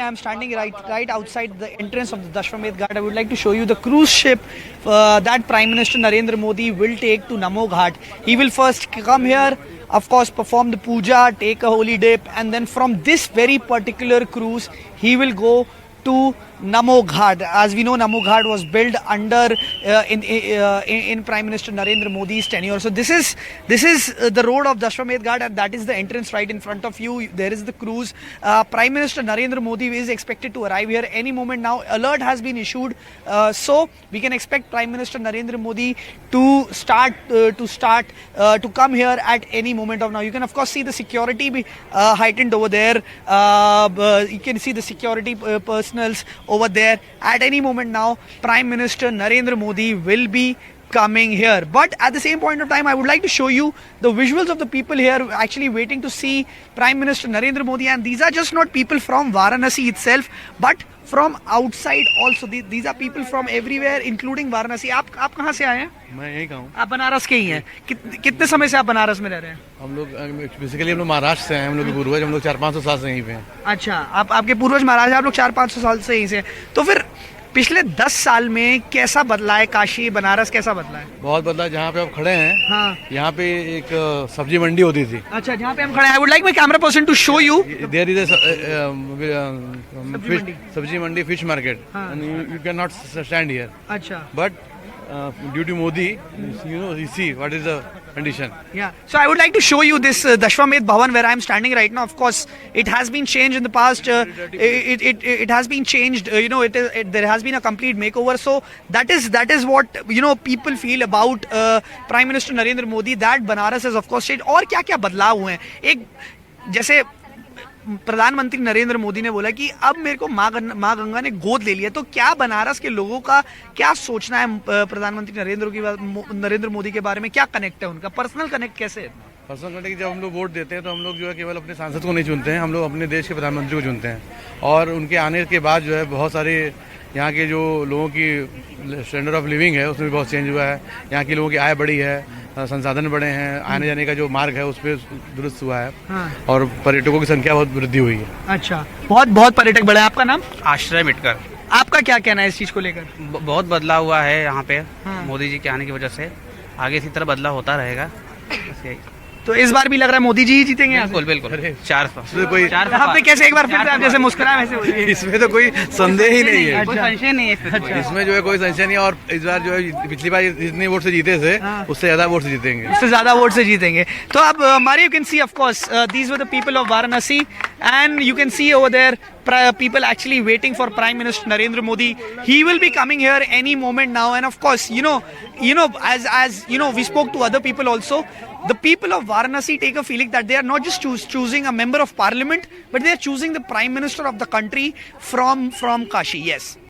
I am standing right outside the entrance of the Dashwamedh Ghat. I would like to show you the cruise ship that Prime Minister Narendra Modi will take to Namo Ghat. He will first come here, of course, perform the puja, take a holy dip, and then from this very particular cruise, he will go to Namo Ghat. As we know, Namo Ghat was built under in Prime Minister Narendra Modi's tenure. So this is the road of Dashwamedh Ghat, and that is the entrance right in front of you. There is the cruise. Prime Minister Narendra Modi is expected to arrive here any moment now. Alert has been issued, so we can expect Prime Minister Narendra Modi to come here at any moment of now. You can of course see the security be heightened over there. You can see the security personals over there. At any moment now, Prime Minister Narendra Modi will be coming here. But at the same point of time, I would like to show you the visuals of the people here actually waiting to see Prime Minister Narendra Modi. And these are just not people from Varanasi itself, but from outside also. These are people from everywhere, including Varanasi. आप कहाँ से आए हैं? मैं यहीं का हूँ। आप बनारस के ही हैं। कितने समय से आप बनारस में रह रहे हैं? हम लोग बेसिकली हम लोग महाराष्ट्र से हैं। हम लोग के पूर्वज, हम लोग 400-500 साल से यहीं पे हैं। अच्छा, आपके पूर्वज महाराज, आप लोग 400-500 साल से यहीं से हैं। तो फिर पिछले 10 साल में कैसा बदला है काशी, बनारस कैसा बदला है? बहुत बदला है। जहाँ पे आप खड़े हैं, हाँ, यहाँ पे एक सब्जी मंडी होती थी। अच्छा, जहाँ पे हम खड़े हैं, I would like my camera person to show you. There is sabzi mandi, fish market, and you can not stand here. अच्छा, but due to Modi, you see what is the condition. Yeah. So I would like to show you this Dashwamedh Bhavan where I am standing right now. Of course, it has been changed in the past. It has been changed. There has been a complete makeover. So that is what people feel about Prime Minister Narendra Modi. That Banaras has of course changed. और क्या बदलाव हुए हैं? एक जैसे प्रधानमंत्री नरेंद्र मोदी ने बोला कि अब मेरे को माँ गंगा ने गोद ले लिया, तो क्या बनारस के लोगों का क्या सोचना है प्रधानमंत्री नरेंद्र मोदी के बारे में? क्या कनेक्ट है उनका, पर्सनल कनेक्ट कैसे है? पर्सनल कनेक्ट, जब हम लोग वोट देते हैं तो हम लोग जो है केवल अपने सांसद को नहीं चुनते हैं, हम लोग अपने देश के प्रधानमंत्री को चुनते हैं। और उनके आने के बाद जो है बहुत सारे यहाँ के जो लोगों की स्टैंडर्ड ऑफ लिविंग है उसमें भी बहुत चेंज हुआ है। यहाँ के लोगों की आय बढ़ी है, संसाधन बढ़े हैं, आने जाने का जो मार्ग है उस पर दुरुस्त हुआ है। हाँ। और पर्यटकों की संख्या बहुत वृद्धि हुई है। अच्छा, बहुत पर्यटक बढ़े। आपका नाम? आश्रय मिटकर। आपका क्या कहना है इस चीज को लेकर? बहुत बदलाव हुआ है यहाँ पे। हाँ। मोदी जी के आने की वजह से आगे इसी तरह बदलाव होता रहेगा। तो इस बार भी लग रहा है मोदी जी ही जीतेंगे? बिल्कुल। 400 आपने कैसे एक बार फिर आप जैसे मुस्कुराए वैसे? इसमें तो कोई संदेह ही नहीं है, कोई संशय नहीं है इसमें जो है कोई संशय नहीं है। और इस बार जो है पिछली बार जितने वोट से जीते थे उससे ज्यादा वोट से जीतेंगे, उससे ज्यादा वोट से जीतेंगे। तो अब हमारे you can see of course these were the people of Varanasi and you can see over there people actually waiting for Prime Minister Narendra Modi. He will be coming here any moment now, and of course as we spoke to other people also. The people of Varanasi take a feeling that they are not just choosing a member of parliament, but they are choosing the Prime Minister of the country from Kashi. Yes.